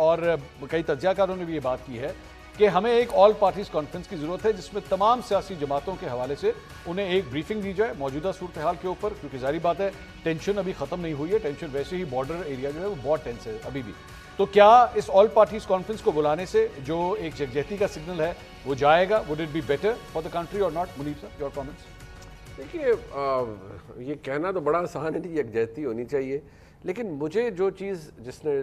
اور کئی تجزیہ کاروں نے بھی یہ بات کی ہے کہ ہمیں ایک آل پارٹیز کانفرنس کی ضرورت ہے جس میں تمام سیاسی جماعتوں کے حوالے سے انہیں ایک بریفنگ دی جائے موجودہ صورتحال کے اوپر، کیونکہ ظاہری بات ہے ٹینشن ابھی ختم نہیں ہوئی ہے، ٹینشن ویسے ہی بارڈر ایریا جو ہے وہ بہت ٹینس ہے ابھی بھی. تو کیا اس آل پارٹیز کانفرنس کو بلانے سے جو ایک یکجہتی کا سگنل ہے وہ جائے گا؟ Would it be better for the country or not? Muneeb sahab, your comments. دیکھیے یہ کہنا تو بڑا آسان ہے کہ یکجہتی ہونی چاہیے، لیکن مجھے جو چیز جس نے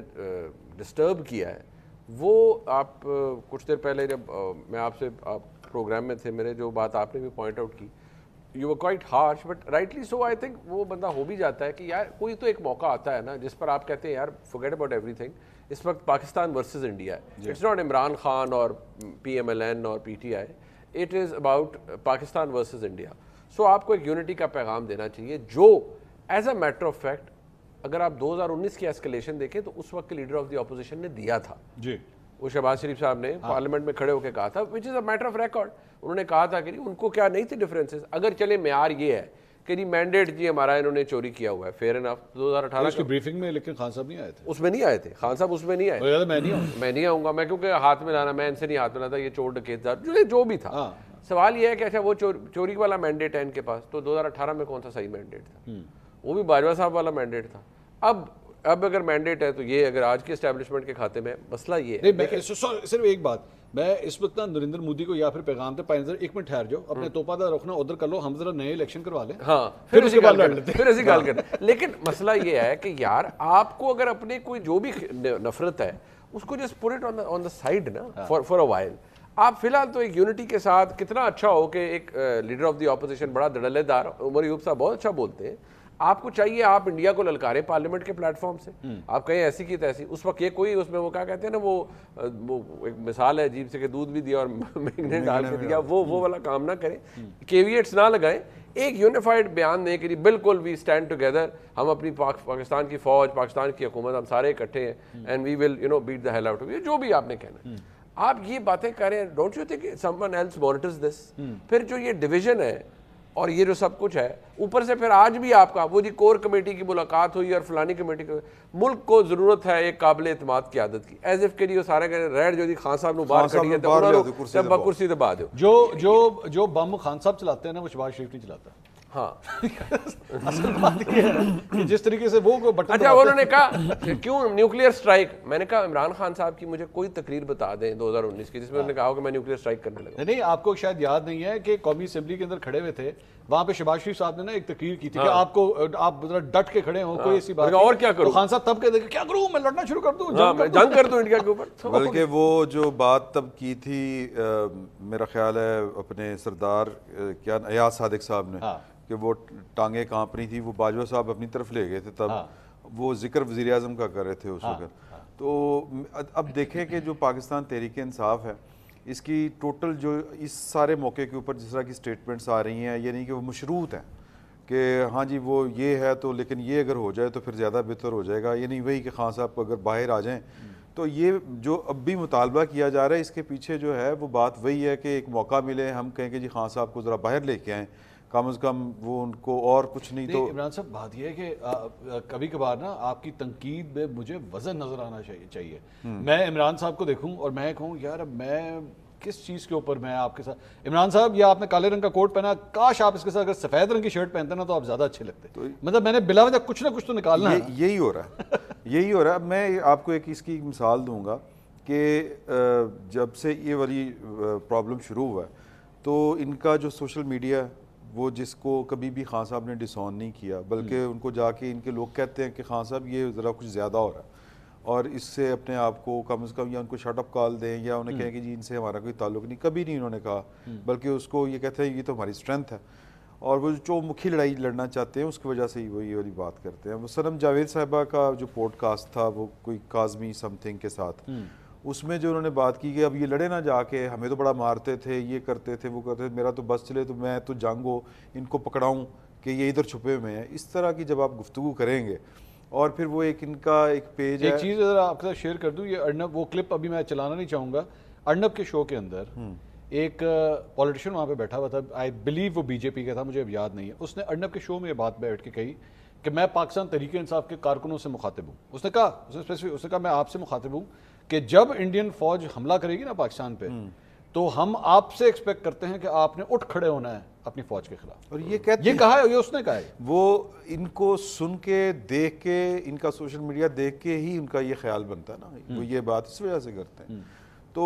ڈسٹرب کیا ہے وہ آپ کچھ دیر پہلے جب میں آپ سے پروگرام میں تھے، میرے جو بات آپ نے بھی پوائنٹ آؤٹ کی، you were quite harsh but rightly so. I think وہ بندہ ہو بھی جاتا ہے کہ یار کوئی تو ایک موقع آتا ہے نا جس پر آپ کہتے ہیں یار فورگیٹ اباؤٹ ایوری تھنگ. اس وقت پاکستان ورسز انڈیا ہے. اٹس ناٹ عمران خان اور پی ایم ایل این اور P T I, it is about Pakistan versus India. So آپ کو ایک یونٹی کا پیغام دینا چاہیے جو as a matter of fact اگر آپ 2019 کی ایسکلیشن دیکھیں تو اس وقت کے لیڈر آف دی اپوزیشن نے دیا تھا. جی وہ شہباز شریف صاحب نے پارلیمنٹ میں کھڑے ہو کے کہا تھا وچ از اے میٹر آف ریکارڈ. انہوں نے کہا تھا کہ ان کو کیا نہیں تھی ڈفرینسز. اگر چلے معیار یہ ہے کہ جی مینڈیٹ جی ہمارا انہوں نے چوری کیا ہوا ہے، فیئر انف. 2018 کی بریفنگ میں لیکن خان صاحب نہیں آئے تھے، اس میں نہیں آئے تھے. خان صاحب اس میں نہیں آئے. میں نہیں آؤں گا، میں کیونکہ ہاتھ میں لانا، میں ان سے نہیں ہاتھ میں لاتا. یہ چور ڈکیت دار جو بھی تھا. سوال یہ ہے کہ اچھا وہ چوری والا مینڈیٹ ہے ان کے پاس، تو 2018 میں کون سا صحیح مینڈیٹ تھا؟ وہ بھی باجوہ صاحب والا مینڈیٹ تھا. اب اگر مینڈیٹ ہے تو یہ اگر آج کے اسٹیبلشمنٹ کے کھاتے میں مسئلہ یہ ہے. صرف ایک بات میں اس وقت نا نریندر مودی کو یا پھر پیغام دے پائے، ایک منٹ ٹھہر جاؤ، اپنے توپا دا رکھنا ادھر کر لو، ہم ذرا نئے الیکشن کروا لیں، ہاں پھر اسی بات لڑ لیتے پھر اسی گال کریں. لیکن مسئلہ یہ ہے کہ یار آپ کو اگر اپنے کوئی جو بھی نفرت ہے اس کو just put it on the side نا فار اے وائل. آپ فی الحال تو ایک یونٹی کے ساتھ کتنا اچھا ہو کہ ایک لیڈر آف دی اپوزیشن بڑا دھڑلے دار عمر ایوب صاحب بہت اچھا بولتے ہیں. آپ کو چاہیے آپ انڈیا کو للکاریں پارلیمنٹ کے پلیٹ فارم سے، آپ کہیں ایسی کی تیسی. اس وقت یہ کوئی اس میں وہ کیا کہتے ہیں نا وہ ایک مثال ہے عجیب سے کہ دودھ بھی دیا اور مہنگنے ڈال کے دیا، وہ والا کام نہ کریں، کیویٹس نہ لگائیں. ایک یونیفائڈ بیان دیں کہ جی بالکل وی اسٹینڈ ٹوگیدر، ہم اپنی پاکستان کی فوج، پاکستان کی حکومت، ہم سارے اکٹھے ہیں and we will beat the hell out of you. جو بھی آپ نے کہنا آپ یہ باتیں کریں. Don't you think someone else monitors this? پھر جو یہ ڈویژن ہے اور یہ جو سب کچھ ہے اوپر سے پھر آج بھی آپ کا وہ جی کور کمیٹی کی ملاقات ہوئی اور فلانی کمیٹی کو، ملک کو ضرورت ہے ایک قابل اعتماد قیادت کی. ایز اف کے جی وہ سارے ریڈ جو جی خان صاحب نے باہر کھڑی ہے تو کرسی دبا دو. جو بم خان صاحب چلاتے ہیں نا وہ شہباز شریف نہیں چلاتا. ہاں اصل بات یہ ہے کہ جس طریقے سے وہ بٹن، اچھا انہوں نے کہا کیوں نیوکلیئر اسٹرائک، میں نے کہا عمران خان صاحب کی مجھے کوئی تقریر بتا دیں 2019 کی جس میں انہوں نے کہا ہو کہ میں نیوکلیئر اسٹرائک کرنے لگا. نہیں آپ کو شاید یاد نہیں ہے کہ قومی اسمبلی کے اندر کھڑے ہوئے تھے، وہاں پہ شہباز شریف صاحب نے نا ایک تقریر کی تھی کہ آپ ذرا ڈٹ کے کھڑے ہوں، کوئی ایسی بات اور کیا کروں. خان صاحب تب کہتے کیا کروں، میں لڑنا شروع کر دوں، جنگ کر دوں انڈیا کے اوپر. بلکہ وہ جو بات تب کی تھی میرا خیال ہے اپنے سردار کیا ایاز صادق صاحب نے کہ وہ ٹانگیں کانپ رہی تھی، وہ باجوہ صاحب اپنی طرف لے گئے تھے، تب وہ ذکر وزیر اعظم کا کر رہے تھے اس وقت. تو اب دیکھیں کہ جو پاکستان تحریک انصاف ہے اس کی ٹوٹل جو اس سارے موقع کے اوپر جس طرح کی سٹیٹمنٹس آ رہی ہیں، یعنی کہ وہ مشروط ہیں کہ ہاں جی وہ یہ ہے تو لیکن یہ اگر ہو جائے تو پھر زیادہ بہتر ہو جائے گا، یعنی وہی کہ خان صاحب اگر باہر آ جائیں تو یہ جو اب بھی مطالبہ کیا جا رہا ہے اس کے پیچھے جو ہے وہ بات وہی ہے کہ ایک موقع ملے، ہم کہیں کہ جی خان صاحب کو ذرا باہر لے کے آئیں، کم از کم وہ ان کو اور کچھ نہیں. تو عمران صاحب بات یہ ہے کہ کبھی کبھار نا آپ کی تنقید میں مجھے وزن نظر آنا چاہیے. میں عمران صاحب کو دیکھوں اور میں کہوں یار میں کس چیز کے اوپر میں آپ کے ساتھ، عمران صاحب یہ آپ نے کالے رنگ کا کوٹ پہنا، کاش آپ اس کے ساتھ اگر سفید رنگ کی شرٹ پہنتے نا تو آپ زیادہ اچھے لگتے. مطلب میں نے بلا وجہ کچھ نہ کچھ تو نکالنا ہے. یہی ہو رہا ہے یہی ہو رہا ہے. اب میں آپ کو ایک اس کی مثال دوں گا کہ جب سے یہ والی پرابلم شروع ہوا ہے تو ان کا جو سوشل میڈیا وہ جس کو کبھی بھی خان صاحب نے ڈسون نہیں کیا، بلکہ ان کو جا کے ان کے لوگ کہتے ہیں کہ خان صاحب یہ ذرا کچھ زیادہ ہو رہا ہے اور اس سے اپنے آپ کو کم از کم یا ان کو شٹ اپ کال دیں یا انہیں کہیں کہ جی ان سے ہمارا کوئی تعلق نہیں. کبھی نہیں انہوں نے کہا، بلکہ اس کو یہ کہتے ہیں یہ تو ہماری اسٹرینتھ ہے اور وہ جو مکھی لڑائی لڑنا چاہتے ہیں اس کی وجہ سے ہی وہ یہ والی بات کرتے ہیں. وہ صنم جاوید صاحبہ کا جو پوڈ کاسٹ تھا وہ کوئی کاظمی سم تھنگ کے ساتھ، اس میں جو انہوں نے بات کی کہ اب یہ لڑے نہ جا کے، ہمیں تو بڑا مارتے تھے، یہ کرتے تھے وہ کرتے تھے، میرا تو بس چلے تو میں تو جنگ ہو ان کو پکڑاؤں کہ یہ ادھر چھپے ہوئے ہیں. اس طرح کی جب آپ گفتگو کریں گے اور پھر وہ ایک ان کا ایک پیج ہے. ایک چیز اگر آپ کے ساتھ شیئر کر دوں، یہ ارنب وہ کلپ ابھی میں چلانا نہیں چاہوں گا. ارنب کے شو کے اندر ایک پولیٹیشین وہاں پہ بیٹھا ہوا تھا، آئی بلیو وہ بی جے پی کا تھا، مجھے اب یاد نہیں ہے. اس نے ارنب کے شو میں یہ بات بیٹھ کے کہی کہ میں پاکستان تحریک انصاف کے کارکنوں سے مخاطب ہوں. اس نے کہا میں آپ سے مخاطب ہوں کہ جب انڈین فوج حملہ کرے گی نا پاکستان پہ تو ہم آپ سے ایکسپیکٹ کرتے ہیں کہ آپ نے اٹھ کھڑے ہونا ہے اپنی فوج کے خلاف. اور یہ کہتے یہ کہا ہے, یہ اس نے کہا ہے. وہ ان کو سن کے دیکھ کے, ان کا سوشل میڈیا دیکھ کے ہی ان کا یہ خیال بنتا ہے نا, وہ یہ بات اس وجہ سے کرتے ہیں. تو